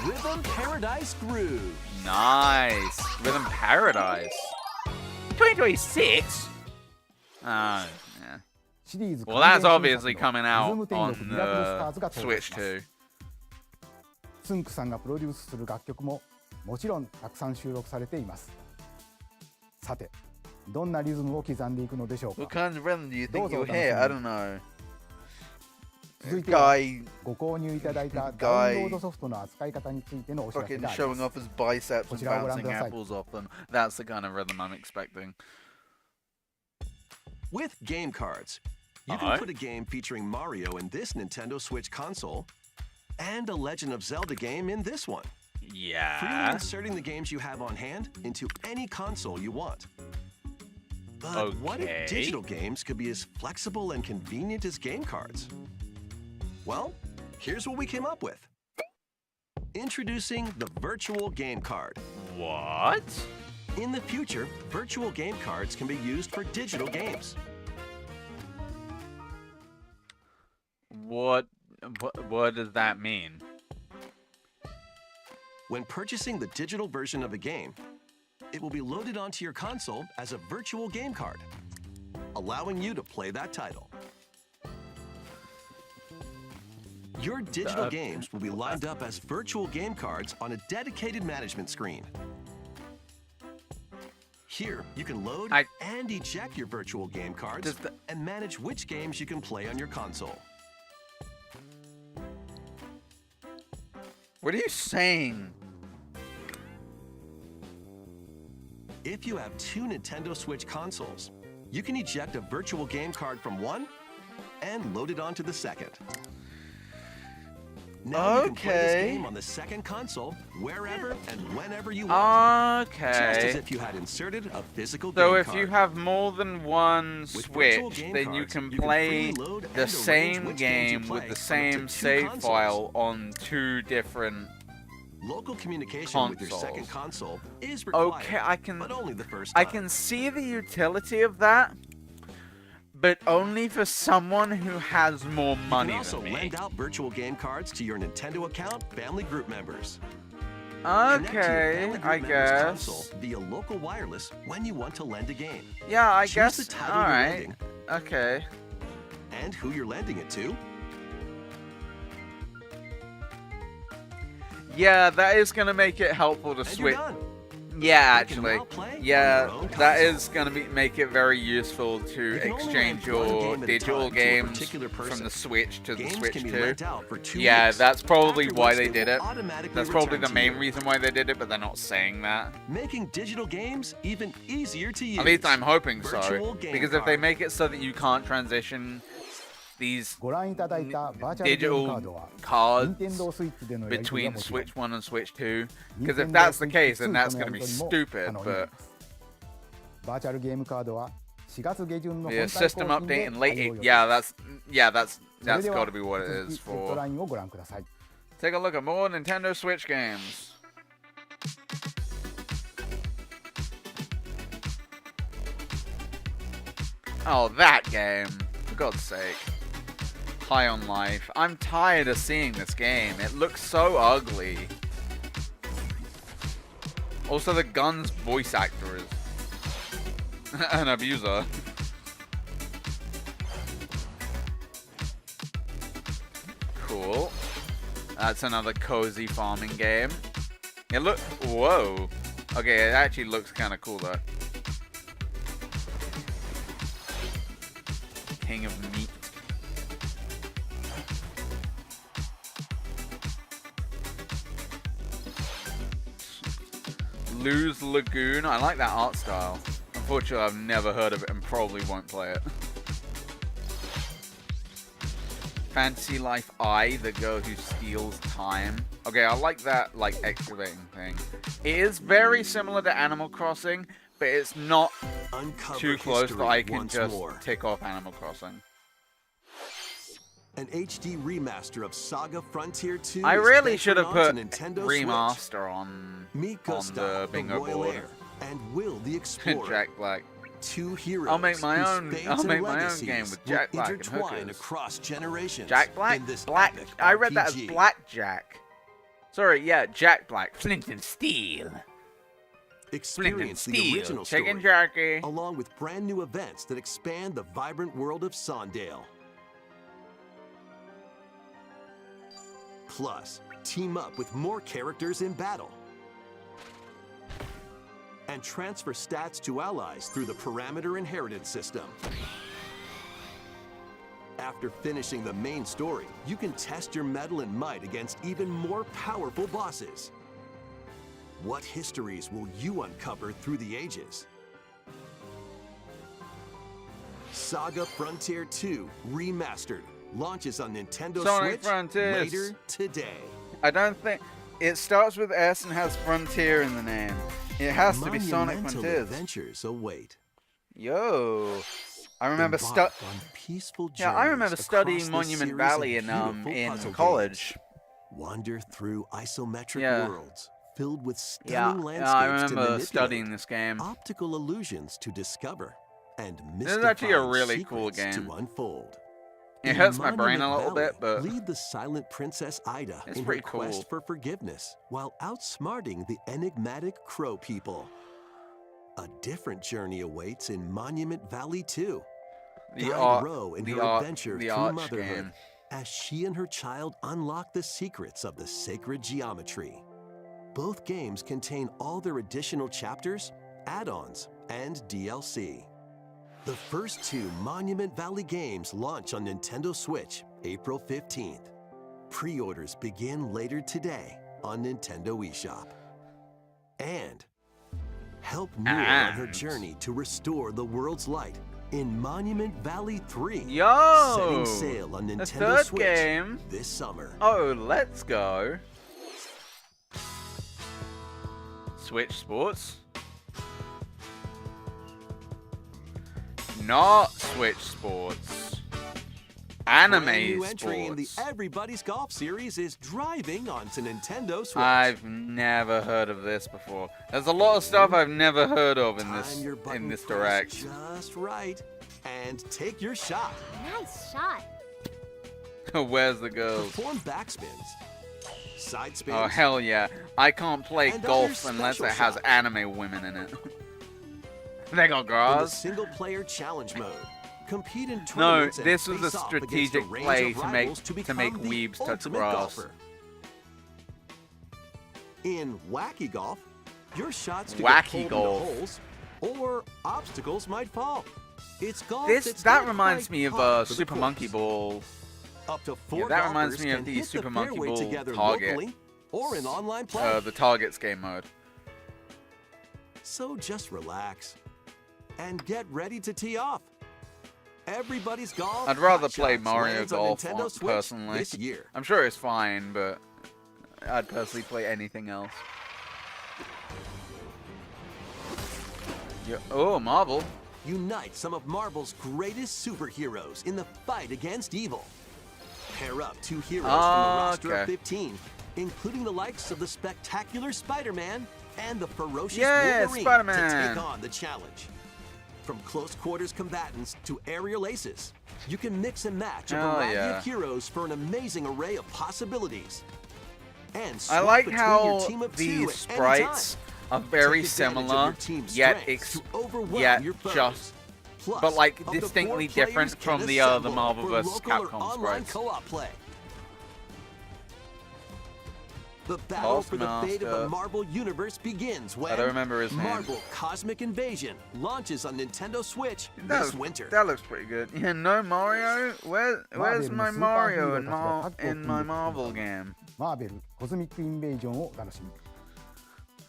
B: Rhythm Paradise Groove.
A: Nice. Rhythm Paradise. 2026? Yeah.
F: シリーズ
A: Well, that's
F: 完
A: obviously
F: 全新作
A: coming
F: の
A: out
F: リズム天
A: on
F: 国ミラクルスターズ
A: the
F: が登場
A: Switch
F: します
A: too.
F: つんくさんがプロデュースする楽曲ももちろんたくさん収録されています。さて、どんなリズムを刻んでいくのでしょう
A: What
F: か。
A: kind of rhythm do you
F: Those
A: think you'll
F: are
A: hear? I
F: the-
A: don't know.
F: 続いては
A: Guy
F: ご購入いただいたダウンロードソフトの扱い方についてのお知らせ
A: fucking
F: があり
A: showing
F: ま
A: off
F: す。
A: his biceps and
F: こちらをご覧
A: bouncing
F: ください。
A: apples off them. That's the kind of rhythm I'm expecting.
B: With game cards, you
A: Uh-huh.
B: can put a game featuring Mario in this Nintendo Switch console and a Legend of Zelda game in this one. Freely
A: Yeah.
B: inserting the games you have on hand into any console you want. But what if
A: Okay.
B: digital games could be as flexible and convenient as game cards? Well, here's what we came up with. Introducing the Virtual Game Card.
A: What?
B: In the future, virtual game cards can be used for digital games.
A: What does that mean?
B: When purchasing the digital version of a game, it will be loaded onto your console as a virtual game card, allowing you to play that title. Your digital games will be lined up as virtual game cards on a dedicated management screen. Here, you can load and eject your virtual game cards and manage which games you can play on your console.
A: What are you saying?
B: If you have two Nintendo Switch consoles, you can eject a virtual game card from one and load it onto the second. Now you can play this
A: Okay.
B: game on the second console wherever and whenever you want. Just as
A: Okay.
B: if you had inserted a physical
A: So
B: game
A: if
B: card.
A: you have more than one
B: With virtual
A: Switch,
B: game
A: then you
B: cards,
A: can
B: you can
A: play
B: freely load
A: the
B: and arrange
A: same
B: which games you
A: game
B: play
A: with the
B: on up to
A: same
B: two
A: save
B: consoles.
A: file on two different.
B: Local communication with your second
A: consoles.
B: console is required,
A: Okay, I can.
B: but only the first
A: I
B: time.
A: can see the utility of that, but only for someone who has more
B: You
A: money
B: can also
A: than me.
B: lend out virtual game cards to your Nintendo account family group members. Connect to your
A: Okay,
B: family group
A: I
B: member's
A: guess.
B: console via local wireless when you want to lend a game.
A: Yeah, I
B: Choose
A: guess.
B: the title
A: All
B: you're
A: right.
B: lending
A: Okay.
B: and who you're lending it to.
A: Yeah, that is gonna make it helpful to
B: And you're
A: switch.
B: done.
A: Yeah,
B: You can
A: actually.
B: now play on
A: Yeah,
B: your own
A: that
B: console.
A: is gonna make it very useful to
B: You can only
A: exchange
B: lend one
A: your
B: game at a
A: digital
B: time to a
A: games
B: particular
A: from
B: person.
A: the Switch to the
B: Games
A: Switch
B: can be
A: 2.
B: lent out for 2
A: Yeah,
B: weeks,
A: that's probably
B: after
A: why
B: which
A: they
B: will
A: did it.
B: automatically
A: That's probably
B: return
A: the
B: to
A: main
B: you,
A: reason why they did it, but they're not saying that.
B: making digital games even easier to use.
A: At least I'm hoping so.
B: Virtual game
A: Because if they
B: card.
A: make it so that you can't transition these
F: ご覧いただいたバーチャルゲームカー
A: digital
F: ドは
A: cards
F: Nintendo Switch でのやり取りは
A: between
F: もちろん
A: Switch 1 and Switch 2, because if
F: Nintendo
A: that's the
F: Switch
A: case, then
F: 2 と
A: that's
F: の
A: going
F: や
A: to
F: り
A: be
F: 取りも
A: stupid,
F: 可能になり
A: but
F: ますバーチャルゲームカードは4月下旬の
A: the
F: 本体
A: system
F: 更新
A: update
F: で
A: in
F: 対
A: late
F: 応予定
A: yeah,
F: です
A: that's
F: それで
A: got
F: は
A: to be what it
F: 引き
A: is
F: 続きヘッド
A: for.
F: ラインをご覧ください
A: Take a look at more Nintendo Switch games. Oh, that game. For God's sake. High on Life. I'm tired of seeing this game. It looks so ugly. Also, the Gun's voice actor is an abuser. Cool. That's another cozy farming game. It look. Whoa. Okay, it actually looks kind of cool though. King of Meat. Lose Lagoon. I like that art style. Unfortunately, I've never heard of it and probably won't play it. Fantasy Life I, the girl who steals time. Okay, I like that, like, excavating thing. It is very similar to Animal Crossing, but it's not
B: Uncover
A: too close
B: history
A: that I can
B: once
A: just
B: more.
A: tick off Animal Crossing.
B: An HD remaster of Saga Frontier 2.
A: I
B: is
A: really should have
B: venturing
A: put
B: onto Nintendo Switch.
A: remaster on
B: Meet
A: the
B: Gustav,
A: bingo
B: Royal
A: board.
B: Heir, and Will the Explorer.
A: Jack Black.
B: Two heroes.
A: I'll make my
B: whose
A: own-
B: fates
A: I'll
B: and
A: make my own
B: legacies
A: game with
B: will
A: Jack Black and
B: intertwine
A: hookers.
B: across generations.
A: Jack Black?
B: In this
A: Black.
B: epic
A: I read that as
B: RPG.
A: Blackjack. Sorry, yeah, Jack Black. Flint and Steel. Flint and
B: Experience the
A: Steel.
B: original
A: Chicken
B: story,
A: jerky.
B: along with brand new events that expand the vibrant world of Sondale. Plus, team up with more characters in battle. And transfer stats to allies through the parameter inheritance system. After finishing the main story, you can test your mettle and might against even more powerful bosses. What histories will you uncover through the ages? Saga Frontier 2 Remastered launches on Nintendo
A: Sonic
B: Switch
A: Frontiers.
B: later today.
A: I don't think it starts with S and has Frontier in the name. It has to be Sonic
B: Monumental
A: Frontiers.
B: adventures await.
A: Yo, I remember
B: Embark on peaceful
A: Yeah, I remember
B: journeys
A: studying
B: across this
A: Monument
B: series
A: Valley
B: of
A: in
B: beautiful puzzle
A: college.
B: games. Wander through isometric
A: Yeah.
B: worlds filled with
A: Yeah,
B: stunning
A: I
B: landscapes to
A: remember
B: manipulate,
A: studying this game.
B: optical illusions to discover, and
A: This is actually a
B: mystifying
A: really cool
B: secrets
A: game.
B: to unfold.
A: It
B: In
A: hurts my brain a
B: Monument
A: little bit,
B: Valley,
A: but
B: lead the silent Princess Ida
A: It's
B: in her
A: pretty
B: quest
A: cool.
B: for forgiveness while outsmarting the enigmatic Crow people. A different journey awaits in Monument Valley 2.
A: the
B: Guide Ro in
A: the
B: her
A: arch,
B: adventure
A: the
B: through
A: arch
B: motherhood
A: game.
B: as she and her child unlock the secrets of the sacred geometry. Both games contain all their additional chapters, add-ons, and DLC. The first two Monument Valley games launch on Nintendo Switch April 15th. Pre-orders begin later today on Nintendo eShop. And help Mira on her
A: And-
B: journey to restore the world's light in Monument Valley 3.
A: Yo,
B: Setting sail on
A: the
B: Nintendo
A: third
B: Switch
A: game.
B: this summer.
A: Oh, let's go. Switch Sports. Not Switch Sports. Anime
B: Brand new entry in the
A: Sports.
B: Everybody's Golf series is driving onto Nintendo Switch.
A: I've never heard of this before. There's a lot of stuff I've never heard of in
B: Time your
A: this
B: button press
A: direct.
B: just right and take your shot.
C: Nice shot.
A: Where's the girls?
B: Perform backspins, side spins,
A: Oh hell yeah! I can't play
B: And
A: golf
B: other
A: unless it
B: special
A: has
B: shots.
A: anime women in it. They got
B: in the
A: girls.
B: single-player challenge mode. Compete in
A: No,
B: tournaments and
A: this was a
B: face off against
A: strategic
B: range
A: play
B: of
A: to
B: rivals
A: make
B: become the
A: weebs touch
B: ultimate
A: grass.
B: golfer. In Wacky Golf, your shots could
A: Wacky
B: get pulled
A: Golf.
B: into holes, or obstacles might fall. It's golf
A: This
B: that's
A: that
B: not
A: reminds
B: quite
A: me of
B: par for the
A: Super
B: course.
A: Monkey Ball.
B: Up to
A: Yeah,
B: four
A: that reminds
B: golfers
A: me of
B: can
A: the
B: hit
A: Super
B: the
A: Monkey
B: fairway
A: Ball
B: together
A: target.
B: locally or in online play.
A: The Targets game mode.
B: So just relax and get ready to tee off. Everybody's Golf.
A: I'd rather
B: Hot
A: play
B: Shots
A: Mario
B: lands on
A: Golf
B: Nintendo Switch
A: personally.
B: this year.
A: I'm sure it's fine, but I'd personally play anything else. Yeah. Oh, Marvel.
B: Unite some of Marvel's greatest superheroes in the fight against evil. Pair up two heroes from the roster of
A: Okay.
B: 15, including the likes of the spectacular Spider-Man and the ferocious
A: Yeah,
B: Wolverine
A: Spider-Man.
B: to take on the challenge. From close quarters combatants to aerial aces, you can mix and match a
A: Hell
B: variety
A: yeah.
B: of heroes for an amazing array of possibilities. And
A: I
B: swap
A: like
B: between
A: how
B: your team of two
A: these
B: at any
A: sprites are
B: time.
A: very
B: Take advantage of
A: similar,
B: your team's
A: yet
B: strengths to overwhelm
A: yet
B: your foes.
A: just,
B: Plus,
A: but like
B: up to
A: distinctly
B: 4 players
A: different
B: can
A: from the other
B: assemble
A: Marvel
B: for
A: vs.
B: local or
A: Capcom
B: online
A: sprites.
B: co-op play. The battle for the fate of the
A: Taskmaster.
B: Marvel Universe begins when
A: I don't remember his name.
B: Marvel Cosmic Invasion launches on Nintendo Switch this winter.
A: That looks pretty good. Yeah, no Mario. Where's my Mario in my Marvel game?
F: マーベルコズミックインベージョンをお楽しみに。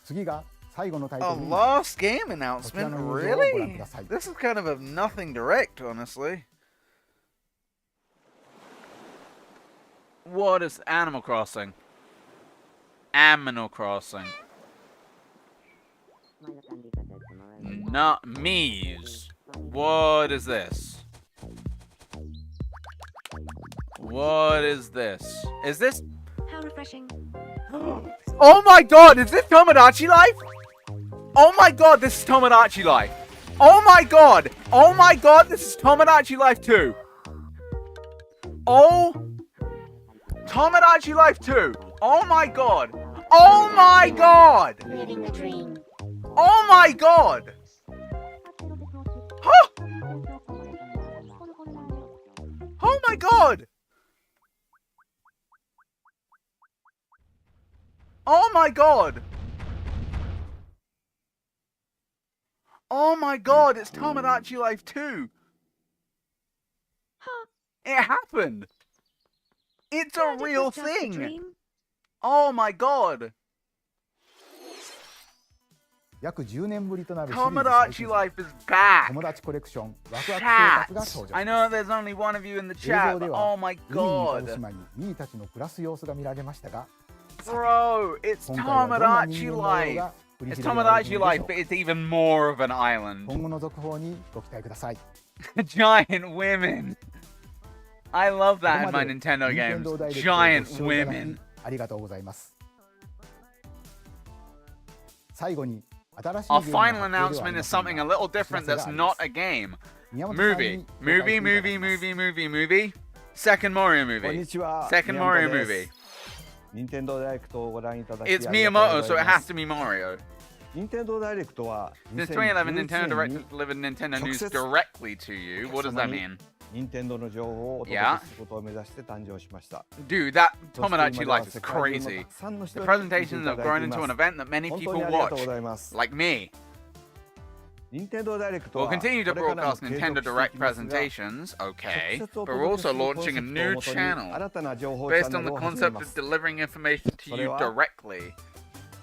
F: 次が最後のタイ
A: A
F: トルになります
A: last game announcement?
F: こちらの入場をご覧
A: Really?
F: ください。
A: This is kind of a nothing direct, honestly. What is Animal Crossing? Animal Crossing. Not Mies. What is this? What is this? Is this?
C: How refreshing.
A: Oh my god, is this Tomodachi Life? Oh my god, this is Tomodachi Life. Oh my god. Oh my god, this is Tomodachi Life 2. Oh. Tomodachi Life 2. Oh my god. Oh my god.
C: Living the dream.
A: Oh my god. Huh. Oh my god. Oh my god. Oh my god, it's Tomodachi Life 2.
H: Huh.
A: It happened. It's a
H: Thought it
A: real
H: was just a
A: thing.
H: dream.
A: Oh my god.
F: 約10年ぶりとなるシリーズ最
A: Tomodachi
F: 新作
A: Life is back.
F: 友達コレクションワクワク生
A: Chat.
F: 活が登場
A: I know there's only one of you in the
F: 映像
A: chat,
F: で
A: but
F: は
A: oh my
F: 海に向かう
A: god.
F: 島にミーたちの暮らす様子が見られましたが
A: Bro, it's
F: 今回はどんな人
A: Tomodachi
F: 間模様
A: Life.
F: が繰り
A: It's
F: 広げられる
A: Tomodachi
F: ので
A: Life,
F: しょ
A: but it's even more of an
F: う
A: island.
F: 今後の続報にご期待ください
A: Giant women. I love
F: ここ
A: that in
F: ま
A: my
F: で
A: Nintendo
F: 任天
A: games.
F: 堂ダイレクトをご
A: Giant
F: 視聴いただき
A: women.
F: ありがとうございます最後に新しい
A: Our
F: ゲームの
A: final
F: 発表ではあり
A: announcement
F: ま
A: is
F: せん
A: something
F: が
A: a little different
F: お知ら
A: that's
F: せがありま
A: not
F: す
A: a game.
F: 宮本さん
A: Movie.
F: に公開していただきます
A: Movie. Second Mario
I: こん
A: movie.
I: にちは。
A: Second
I: 宮本
A: Mario
I: です
A: movie.
I: 任天堂ダイレクトをご覧いただき
A: It's
I: ありがとう
A: Miyamoto,
I: ござ
A: so
I: い
A: it
I: ま
A: has
I: す
A: to be Mario.
I: 任天堂ダイレクトは
A: Since 2011,
I: 2011
A: Nintendo
I: 年
A: Direct
I: に
A: has delivered Nintendo
I: 直
A: news
I: 接
A: directly to you. What does that mean?
I: 任天堂の情報をお届
A: Yeah.
I: けすることを目指して誕生しました。
A: Dude, that
I: そして
A: Tomodachi
I: 今では
A: Life is
I: 世界中の
A: crazy.
I: たくさんの人
A: The
I: に見てい
A: presentations
I: た
A: have
I: だ
A: grown
I: いてい
A: into an
I: ます
A: event that many
I: 本当
A: people
I: にありがとうご
A: watch,
I: ざいます。
A: like me.
I: 任天堂ダイレクト
A: We'll
I: は
A: continue to
I: これからも
A: broadcast
I: 継続
A: Nintendo
I: してい
A: Direct
I: きますが
A: presentations,
I: 直
A: okay,
I: 接お
A: but we're
I: 届け
A: also
I: するコン
A: launching
I: セ
A: a
I: プトを
A: new
I: もとに
A: channel
I: 新たな情報チャ
A: based
I: ンネ
A: on the
I: ルを始め
A: concept
I: ま
A: of
I: す。
A: delivering information to
I: それ
A: you
I: は
A: directly.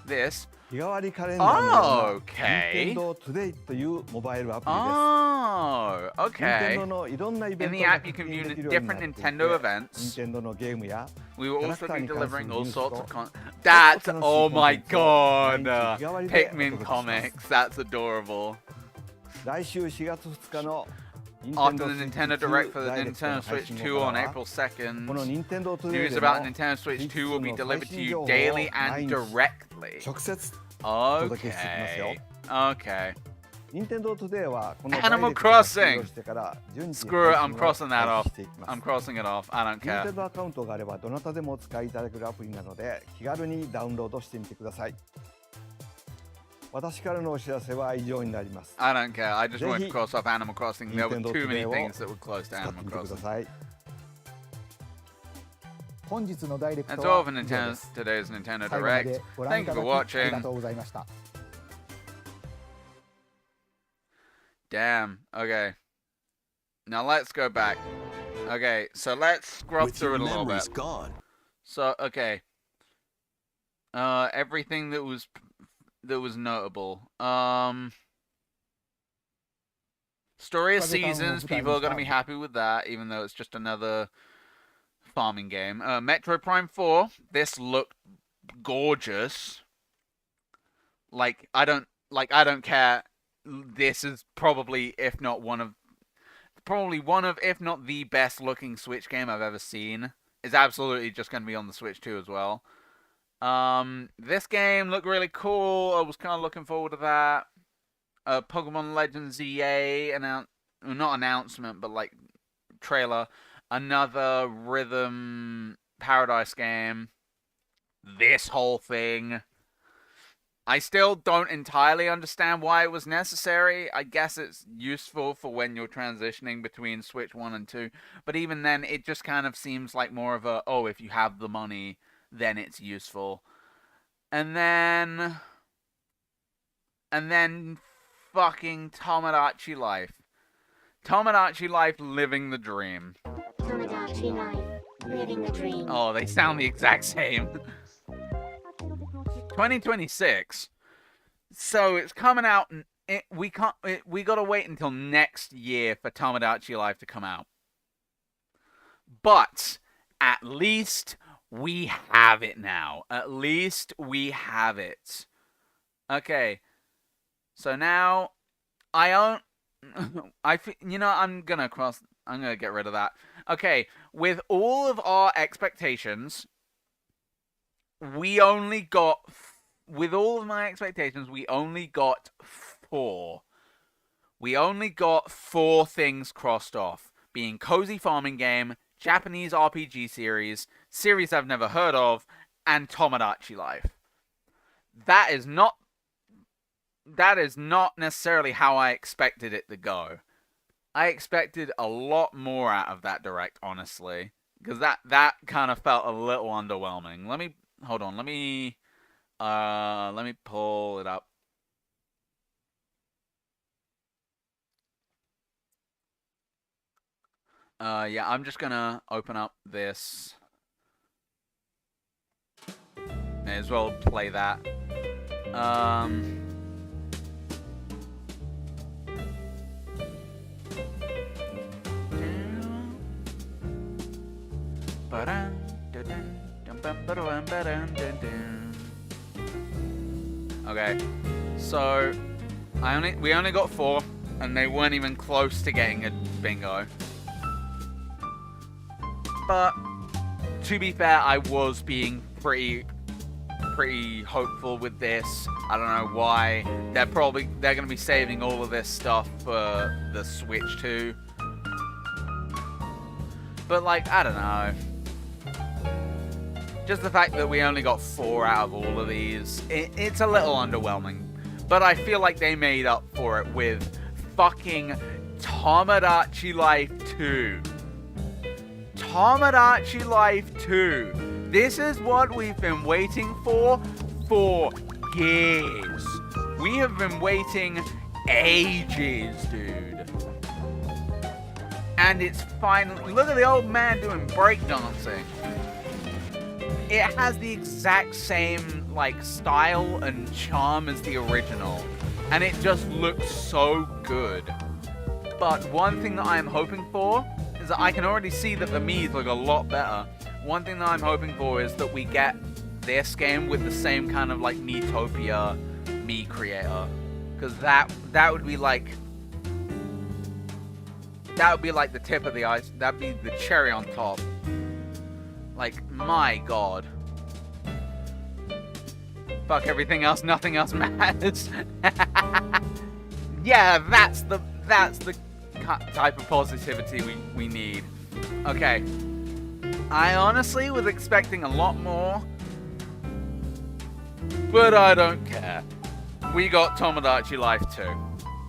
A: This.
I: 日替わりカレンダーのような
A: Okay.
I: 任天堂トゥデイというモバイルアプリです。
A: Oh,
I: 任天
A: okay.
I: 堂のいろんなイベン
A: In
I: ト
A: the
I: が
A: app, you
I: 確
A: can
I: 認
A: view
I: できるようにな
A: different
I: っていて
A: Nintendo events.
I: 任天堂のゲームや
A: We will also be
I: キャラクターに関する
A: delivering
I: ニュ
A: all
I: ース
A: sorts
I: と
A: of That's,
I: もっと楽しい
A: oh
I: コン
A: my
I: テンツを毎
A: god.
I: 日日替わりでお
A: Pikmin
I: 届けします。
A: comics. That's adorable.
I: 来週4月2日の
A: After
I: Nintendo
A: the Nintendo
I: Switch
A: Direct
I: 2
A: for the
I: ダイレクトの
A: Nintendo
I: 配
A: Switch
I: 信
A: 2
I: 後
A: on
I: からは
A: April
I: この
A: 2nd,
I: Nintendo Today
A: news
I: で
A: about
I: も
A: Nintendo Switch 2 will be
I: の
A: delivered
I: 最
A: to
I: 新
A: you
I: 情報を
A: daily
I: 毎
A: and
I: 日
A: directly.
I: 直接届けしていきますよ。
A: Okay.
I: Nintendo Today はこの
A: Animal
I: ダイレクトが終
A: Crossing
I: 了してから順次
A: Screw it,
I: 配
A: I'm
I: 信を
A: crossing that
I: 開
A: off.
I: 始していきます
A: I'm crossing it off. I don't care.
I: Nintendo アカウントがあればどなたでもお使いいただけるアプリなので気軽にダウンロードしてみてください。私からのお知らせは以上になります。
A: I don't care. I just
I: ぜ
A: wanted
I: ひ
A: to cross off Animal Crossing. There were
I: Nintendo
A: too many
I: Today を
A: things that were close to
I: 使って
A: Animal
I: みてくだ
A: Crossing.
I: さい。
F: 本日のダイレク
A: That's
F: ト
A: all
F: は
A: for
F: 以上
A: Nintendo,
F: です
A: today's Nintendo
F: 最後ま
A: Direct.
F: でご覧
A: Thank
F: い
A: you
F: た
A: for
F: だきありが
A: watching.
F: とうございました
A: Damn. Okay. Now let's go back. Okay, so let's scrub
B: With
A: through
B: your
A: it a little
B: memories
A: bit.
B: gone,
A: So, okay. Everything that was notable. Story of Seasons, people are going to be happy with that, even though it's just another farming game. Metroid Prime 4, this looked gorgeous. I don't care. This is probably, if not one of, if not the best looking Switch game I've ever seen. It's absolutely just going to be on the Switch 2 as well. This game looked really cool. I was kind of looking forward to that. Pokemon Legends ZA not announcement, but like trailer. Another Rhythm Paradise game. This whole thing. I still don't entirely understand why it was necessary. I guess it's useful for when you're transitioning between Switch 1 and 2. But even then, it just kind of seems like more of a, oh, if you have the money, then it's useful. And then fucking Tomodachi Life. Tomodachi Life living the dream.
C: Tomodachi Life. Living the dream.
A: Oh, they sound the exact same. 2026. So it's coming out, and we gotta wait until next year for Tomodachi Life to come out. But at least we have it now. At least we have it. Okay. So now, I'm gonna get rid of that. Okay, with all of our expectations, with all of my expectations, we only got 4. We only got 4 things crossed off, being Cozy Farming Game, Japanese RPG series I've never heard of, and Tomodachi Life. That is not necessarily how I expected it to go. I expected a lot more out of that direct, honestly, because that kind of felt a little underwhelming. Let me pull it up. Yeah, I'm just gonna open up this. May as well play that. Okay, so we only got 4, and they weren't even close to getting a bingo. But to be fair, I was being pretty hopeful with this. I don't know why. They're gonna be saving all of this stuff for the Switch too. But like, I don't know. Just the fact that we only got 4 out of all of these, it's a little underwhelming. But I feel like they made up for it with fucking Tomodachi Life 2. Tomodachi Life 2. This is what we've been waiting for years. We have been waiting ages, dude. And it's finally... Look at the old man doing breakdancing. It has the exact same, like, style and charm as the original. And it just looks so good. But one thing that I'm hoping for is that I can already see that the Miis look a lot better. One thing that I'm hoping for is that we get this game with the same kind of, like, Miitopia Mii creator. Because that would be like... That would be like the tip of the ice. That'd be the cherry on top. Like, my god. Fuck everything else, nothing else matters. Yeah, that's the type of positivity we need. Okay. I honestly was expecting a lot more, but I don't care. We got Tomodachi Life 2,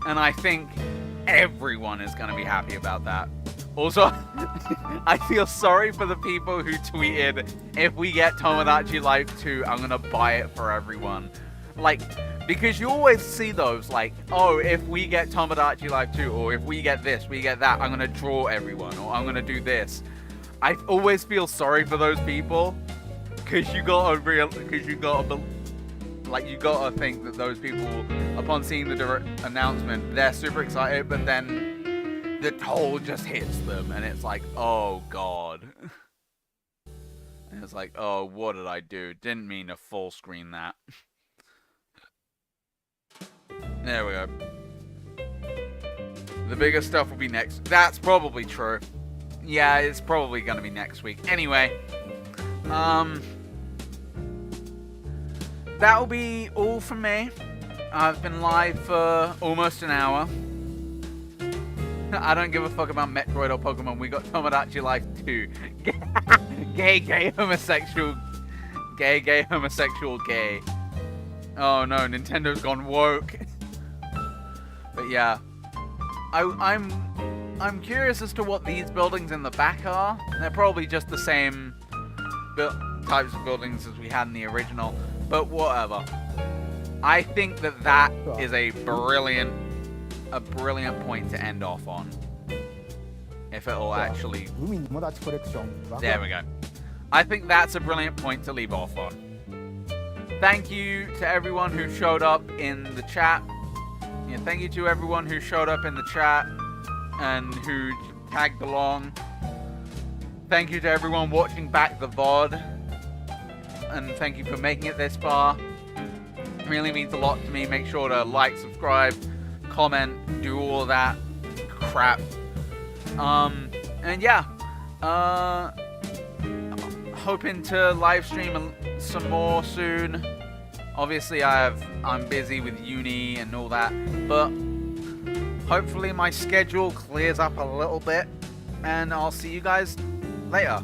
A: and I think everyone is going to be happy about that. Also, I feel sorry for the people who tweeted, if we get Tomodachi Life 2, I'm going to buy it for everyone. Like, because you always see those, like, oh, if we get Tomodachi Life 2, or if we get this, we get that, I'm going to draw everyone, or I'm going to do this. I always feel sorry for those people, because you gotta think that those people, upon seeing the direct announcement, they're super excited, but then the toll just hits them, and it's like, oh god. And it's like, oh, what did I do? Didn't mean to full screen that. There we go. The bigger stuff will be next. That's probably true. Yeah, it's probably gonna be next week. Anyway, that'll be all from me. I've been live for almost an hour. I don't give a fuck about Metroid or Pokemon. We got Tomodachi Life 2. Gay, homosexual. Gay, homosexual, gay. Oh no, Nintendo's gone woke. But yeah. I'm curious as to what these buildings in the back are. They're probably just the same types of buildings as we had in the original. But whatever. I think that is a brilliant point to end off on. If it'll actually... There we go. I think that's a brilliant point to leave off on. Thank you to everyone who showed up in the chat. Yeah, thank you to everyone who showed up in the chat and who tagged along. Thank you to everyone watching back the VOD. And thank you for making it this far. really means a lot to me. Make sure to like, subscribe, comment, do all that crap. And yeah, hoping to live stream some more soon. Obviously, I'm busy with uni and all that, but hopefully my schedule clears up a little bit, and I'll see you guys later.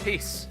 A: Peace.